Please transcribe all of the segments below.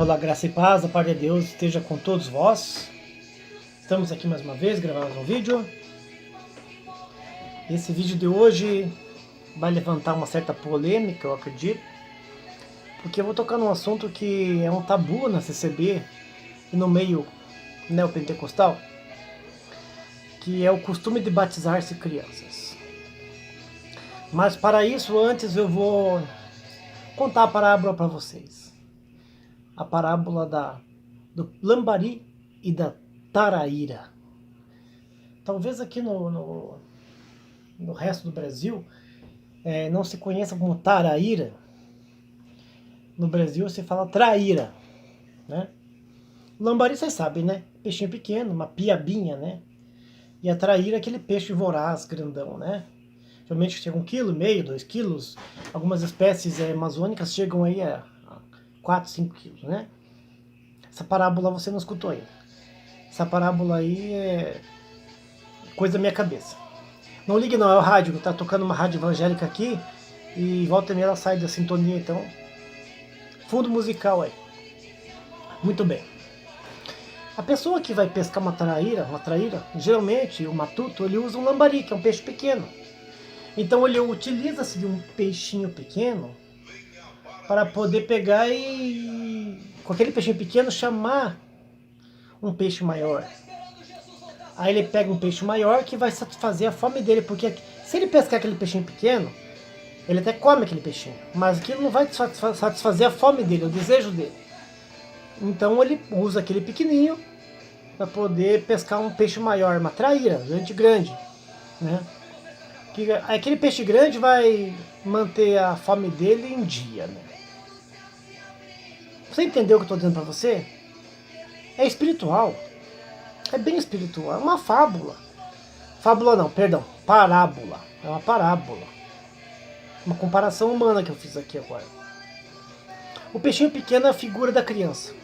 Olá, graça e paz da parte de Deus esteja com todos vós. Estamos aqui mais uma vez gravando um vídeo. Esse vídeo de hoje vai levantar uma certa polêmica, eu acredito, porque eu vou tocar num assunto que é um tabu na CCB e no meio neopentecostal, que é o costume de batizar-se crianças. Mas para isso, antes eu vou contar a parábola para vocês. A parábola do lambari e da taraíra. Talvez aqui no resto do Brasil não se conheça como taraíra. No Brasil se fala traíra, né? Lambari vocês sabem, né? Peixinho pequeno, uma piabinha, né? E a traíra é aquele peixe voraz, grandão, né? Geralmente chega 1,5 kg, 2 quilos. Algumas espécies amazônicas chegam aí a 4, 5 quilos, né? Essa parábola você não escutou ainda. Essa parábola aí é coisa da minha cabeça. Não ligue não, é o rádio, tá tocando uma rádio evangélica aqui e volta e meia ela sai da sintonia, então fundo musical aí. Muito bem. A pessoa que vai pescar uma traíra, geralmente o matuto, ele usa um lambari, que é um peixe pequeno. Então ele utiliza-se de um peixinho pequeno para poder pegar e com aquele peixinho pequeno chamar um peixe maior. Aí ele pega um peixe maior que vai satisfazer a fome dele, porque se ele pescar aquele peixinho pequeno, ele até come aquele peixinho, mas aquilo não vai satisfazer a fome dele, o desejo dele. Então ele usa aquele pequenininho para poder pescar um peixe maior, uma traíra, grande, né? Que aquele peixe grande vai manter a fome dele em dia, né? Você entendeu o que eu estou dizendo para você? É espiritual. É bem espiritual. É uma fábula. Fábula não, perdão. Parábola. É uma parábola. Uma comparação humana que eu fiz aqui agora. O peixinho pequeno é a figura da criança.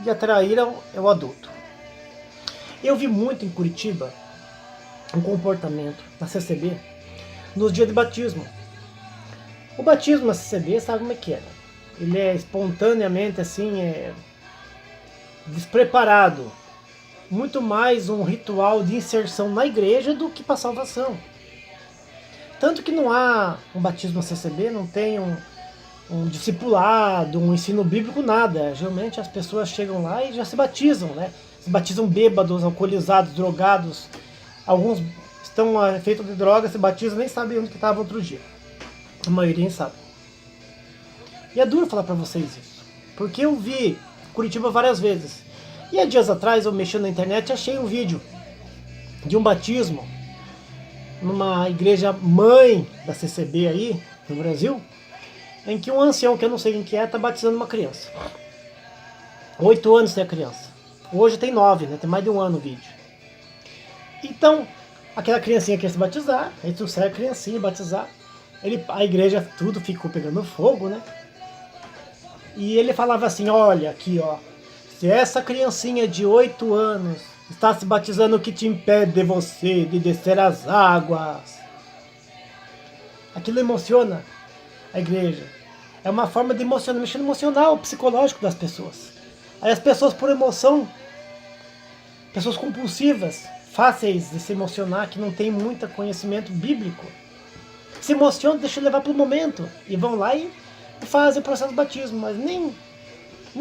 E a traíra é o adulto. Eu vi muito em Curitiba um comportamento na CCB nos dias de batismo. O batismo na CCB, sabe como é que é? Ele é espontaneamente assim, despreparado. Muito mais um ritual de inserção na igreja do que para salvação. Tanto que não há um batismo na CCB, não tem um discipulado, um ensino bíblico, nada. Geralmente as pessoas chegam lá e já se batizam, né? Se batizam bêbados, alcoolizados, drogados. Alguns estão feitos de droga, se batizam, nem sabem onde que estava outro dia. A maioria nem sabe. E é duro falar pra vocês isso, porque eu vi Curitiba várias vezes. E há dias atrás eu mexendo na internet e achei um vídeo de um batismo numa igreja mãe da CCB aí, no Brasil, em que um ancião, que eu não sei quem que é, tá batizando uma criança. 8 anos tem a criança. Hoje tem 9, né? Tem mais de um ano o vídeo. Então, aquela criancinha quer se batizar, aí trouxeram a criancinha batizar. A igreja tudo ficou pegando fogo, né? E ele falava assim, olha aqui, ó, se essa criancinha de 8 anos está se batizando, o que te impede de você de descer as águas? Aquilo emociona a igreja. É uma forma de emocionar, mexer no emocional, psicológico das pessoas. Aí as pessoas por emoção, pessoas compulsivas, fáceis de se emocionar, que não tem muito conhecimento bíblico, se emocionam, deixam levar pelo momento e vão lá e fazem o processo de batismo, mas nem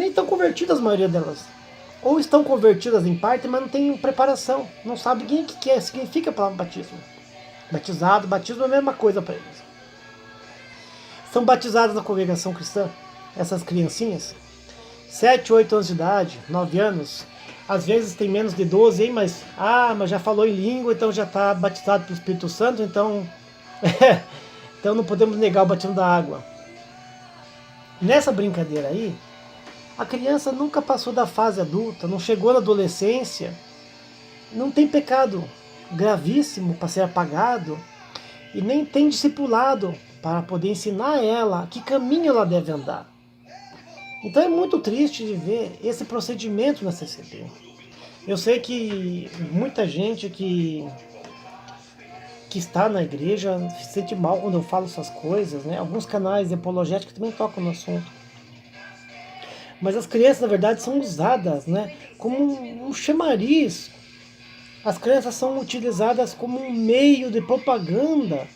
estão convertidas a maioria delas. Ou estão convertidas em parte, mas não tem preparação, não sabe o que significa a palavra batismo. Batizado, batismo é a mesma coisa para eles. São batizadas na congregação cristã, essas criancinhas, 7, 8 anos de idade, 9 anos, às vezes tem menos de 12, hein, mas já falou em língua, então já está batizado pelo Espírito Santo, então então não podemos negar o batismo da água. Nessa brincadeira aí, a criança nunca passou da fase adulta, não chegou na adolescência, não tem pecado gravíssimo para ser apagado e nem tem discipulado para poder ensinar ela que caminho ela deve andar. Então é muito triste de ver esse procedimento na CCB. Eu sei que muita gente que está na igreja se sente mal quando eu falo essas coisas, né? Alguns canais apologéticos também tocam no assunto. Mas as crianças, na verdade, são usadas, né, como um chamariz. As crianças são utilizadas como um meio de propaganda.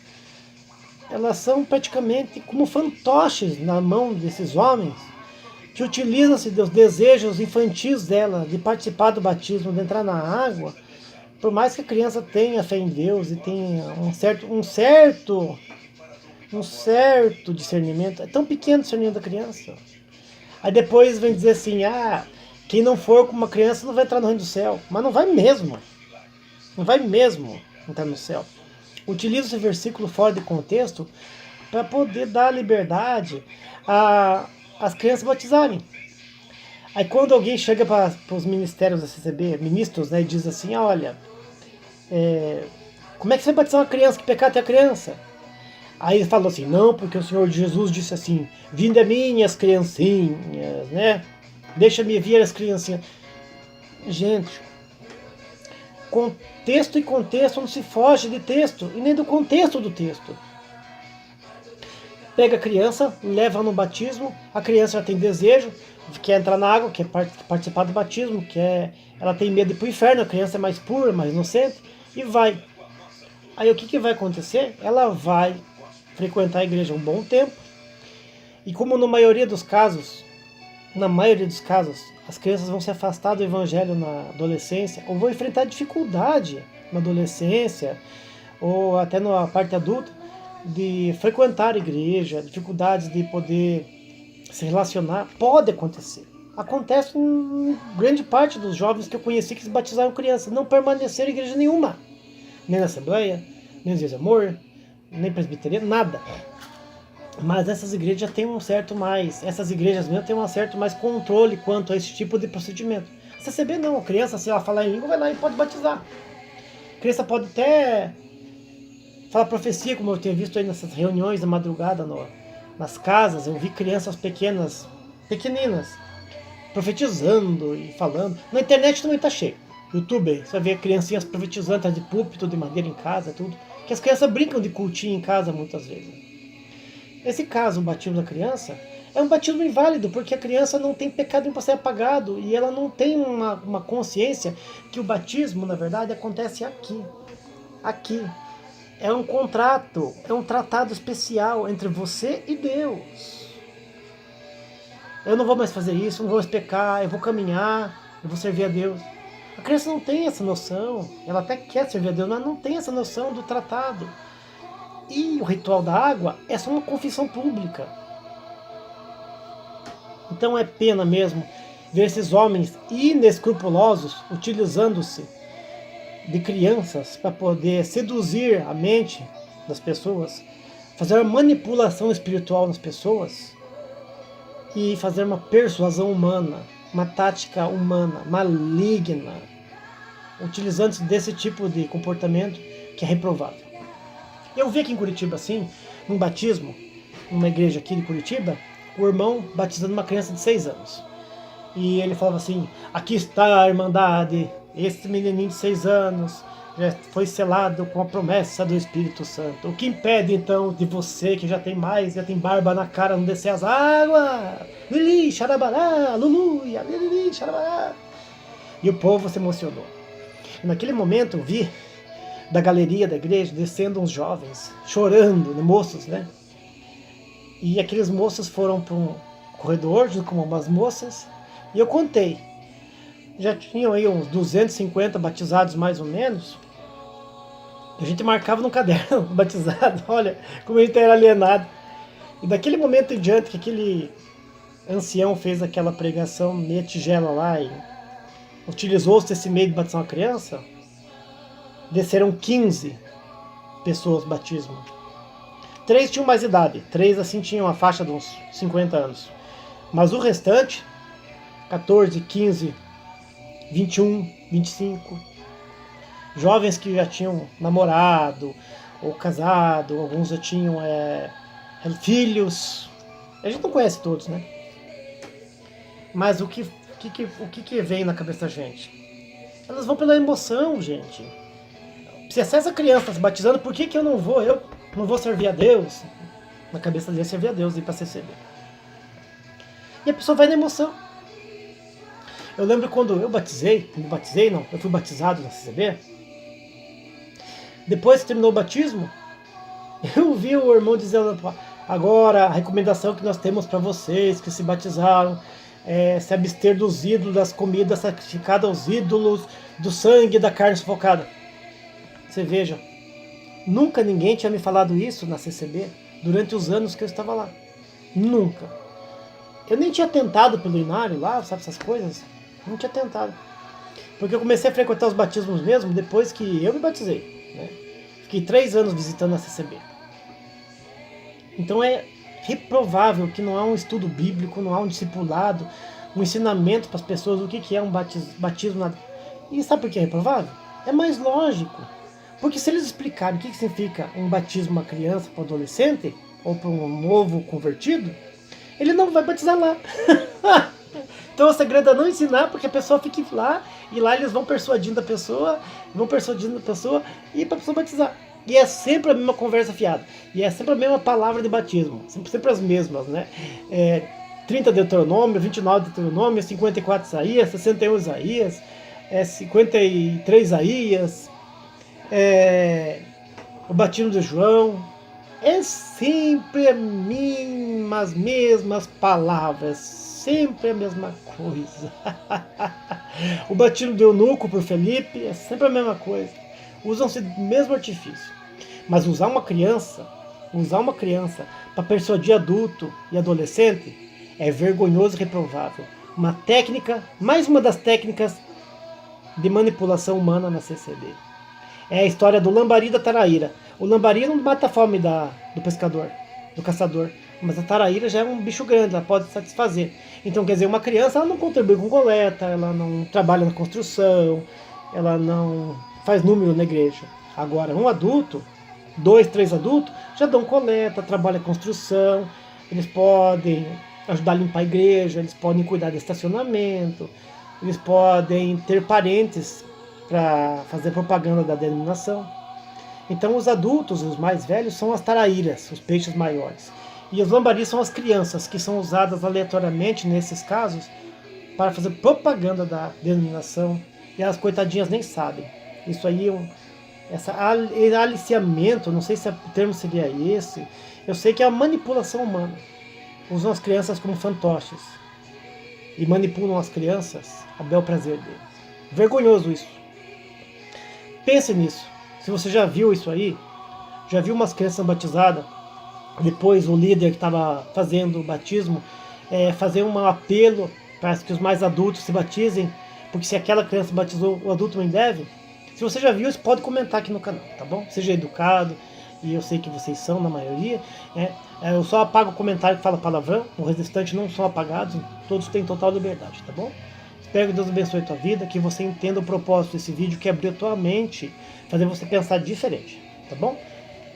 Elas são praticamente como fantoches na mão desses homens, que utilizam-se dos desejos infantis dela de participar do batismo, de entrar na água. Por mais que a criança tenha fé em Deus e tenha um certo discernimento, é tão pequeno o discernimento da criança. Aí depois vem dizer assim, quem não for com uma criança não vai entrar no reino do céu. Mas não vai mesmo. Não vai mesmo entrar no céu. Utiliza esse versículo fora de contexto para poder dar liberdade às crianças batizarem. Aí quando alguém chega para os ministérios da CCB, ministros, né, e diz assim, olha, como é que você vai batizar uma criança? Que pecado é a criança? Aí ele falou assim, não, porque o Senhor Jesus disse assim, vinde a mim as criancinhas, né? Deixa-me vir as criancinhas. Gente, contexto e contexto não se foge de texto, e nem do contexto do texto. Pega a criança, leva no batismo, a criança já tem desejo, quer entrar na água, quer participar do batismo, ela tem medo de ir para o inferno, a criança é mais pura, mais inocente, e vai. Aí o que vai acontecer? Ela vai frequentar a igreja um bom tempo, e como na maioria dos casos, as crianças vão se afastar do evangelho na adolescência, ou vão enfrentar dificuldade na adolescência, ou até na parte adulta, de frequentar a igreja, dificuldades de poder se relacionar, pode acontecer. Acontece em grande parte dos jovens que eu conheci que se batizaram crianças, não permaneceram em igreja nenhuma, nem na Assembleia, nem nos Dias de Amor, nem presbiteriana, nada. Mas essas igrejas já têm essas igrejas mesmo têm um certo mais controle quanto a esse tipo de procedimento. A CCB não, a criança, se ela falar em língua, vai lá e pode batizar. A criança pode até falar profecia, como eu tenho visto aí nessas reuniões da madrugada nas casas, eu vi crianças pequeninas, profetizando e falando. Na internet também tá cheio. YouTube, você vai ver criancinhas profetizando atrás de púlpito de madeira em casa, tudo. Que as crianças brincam de cultinho em casa muitas vezes. Nesse caso, o batismo da criança é um batismo inválido, porque a criança não tem pecado para ser apagado e ela não tem uma consciência que o batismo, na verdade, acontece aqui. Aqui. É um contrato, é um tratado especial entre você e Deus. Eu não vou mais fazer isso, não vou mais pecar, eu vou caminhar, eu vou servir a Deus. A criança não tem essa noção, ela até quer servir a Deus, mas não tem essa noção do tratado. E o ritual da água é só uma confissão pública. Então é pena mesmo ver esses homens inescrupulosos utilizando-se de crianças para poder seduzir a mente das pessoas, fazer uma manipulação espiritual nas pessoas e fazer uma persuasão humana, uma tática humana, maligna, utilizando-se desse tipo de comportamento que é reprovável. Eu vi aqui em Curitiba assim, num batismo, numa igreja aqui de Curitiba, o irmão batizando uma criança de 6 anos. E ele falava assim, aqui está a Irmandade, esse menininho de 6 anos já foi selado com a promessa do Espírito Santo. O que impede então de você que já tem barba na cara, não descer as águas? Lili, xarabará, luluia, lili, xarabará. E o povo se emocionou. E naquele momento eu vi da galeria da igreja descendo uns jovens, chorando, moços, né? E aqueles moços foram para um corredor junto com umas moças, e eu contei. Já tinham aí uns 250 batizados mais ou menos. A gente marcava no caderno batizado, olha como a gente era alienado. E daquele momento em diante que aquele ancião fez aquela pregação meia tigela lá e utilizou-se esse meio de batizar uma criança, desceram 15 pessoas no batismo. 3 tinham mais idade, 3 assim tinham a faixa de uns 50 anos. Mas o restante, 14, 15, 21, 25, jovens que já tinham namorado ou casado, alguns já tinham filhos. A gente não conhece todos, né? Mas o que vem na cabeça da gente? Elas vão pela emoção, gente. Se essa criança está se batizando, por que eu não vou? Eu não vou servir a Deus? Na cabeça dele, servir a Deus e ir para CCB. E a pessoa vai na emoção. Eu lembro quando eu fui batizado na CCB. Depois que terminou o batismo, eu vi o irmão dizendo: agora a recomendação que nós temos para vocês que se batizaram é se abster dos ídolos, das comidas sacrificadas aos ídolos, do sangue, da carne sufocada. Você veja, nunca ninguém tinha me falado isso na CCB durante os anos que eu estava lá. Nunca. Eu nem tinha tentado pelo Inário lá, sabe essas coisas? Não tinha tentado. Porque eu comecei a frequentar os batismos mesmo depois que eu me batizei, né? Fiquei 3 anos visitando a CCB. Então é reprovável que não há um estudo bíblico, não há um discipulado, um ensinamento para as pessoas do que é um batismo. E sabe por que é reprovável? É mais lógico. Porque se eles explicarem o que significa um batismo para uma criança, para um adolescente, ou para um novo convertido, ele não vai batizar lá. Então o segredo é não ensinar, porque a pessoa fique lá, e lá eles vão persuadindo a pessoa, e para a pessoa batizar. E é sempre a mesma conversa fiada. E é sempre a mesma palavra de batismo. Sempre as mesmas, né? 30 Deuteronômio, 29 Deuteronômio, 54 Isaías, 61 Isaías, 53 Isaías, o batismo de João. É sempre as mesmas palavras, sempre a mesma coisa. O batismo de eunuco por Felipe é sempre a mesma coisa. Usam-se o mesmo artifício. Mas usar uma criança para persuadir adulto e adolescente é vergonhoso e reprovável. Mais uma das técnicas de manipulação humana na CCB. É a história do lambari e da taraíra. O lambari não mata a fome do pescador, do caçador, mas a taraíra já é um bicho grande, ela pode satisfazer. Então, quer dizer, uma criança ela não contribui com coleta, ela não trabalha na construção, ela não faz número na igreja. Agora, um adulto, 2, 3 adultos, já dão coleta, trabalham na construção, eles podem ajudar a limpar a igreja, eles podem cuidar do estacionamento, eles podem ter parentes para fazer propaganda da denominação. Então os adultos, os mais velhos, são as taraíras, os peixes maiores. E os lambaris são as crianças, que são usadas aleatoriamente nesses casos para fazer propaganda da denominação. E as coitadinhas nem sabem. Isso aí, aliciamento, não sei se o termo seria esse. Eu sei que é a manipulação humana. Usam as crianças como fantoches. E manipulam as crianças a bel prazer deles. Vergonhoso isso. Pense nisso. Se você já viu isso aí, já viu umas crianças batizadas, depois o líder que estava fazendo o batismo, fazer um apelo para que os mais adultos se batizem, porque se aquela criança batizou, o adulto não deve. Se você já viu isso, pode comentar aqui no canal, tá bom? Seja educado, e eu sei que vocês são na maioria. Eu só apago o comentário que fala palavrão, os restantes não são apagados, todos têm total liberdade, tá bom? Espero que Deus abençoe a tua vida, que você entenda o propósito desse vídeo, que é abrir a tua mente, fazer você pensar diferente, tá bom?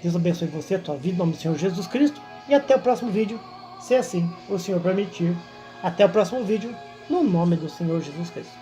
Deus abençoe você, a tua vida, em nome do Senhor Jesus Cristo, e até o próximo vídeo, se assim o Senhor permitir. Até o próximo vídeo, no nome do Senhor Jesus Cristo.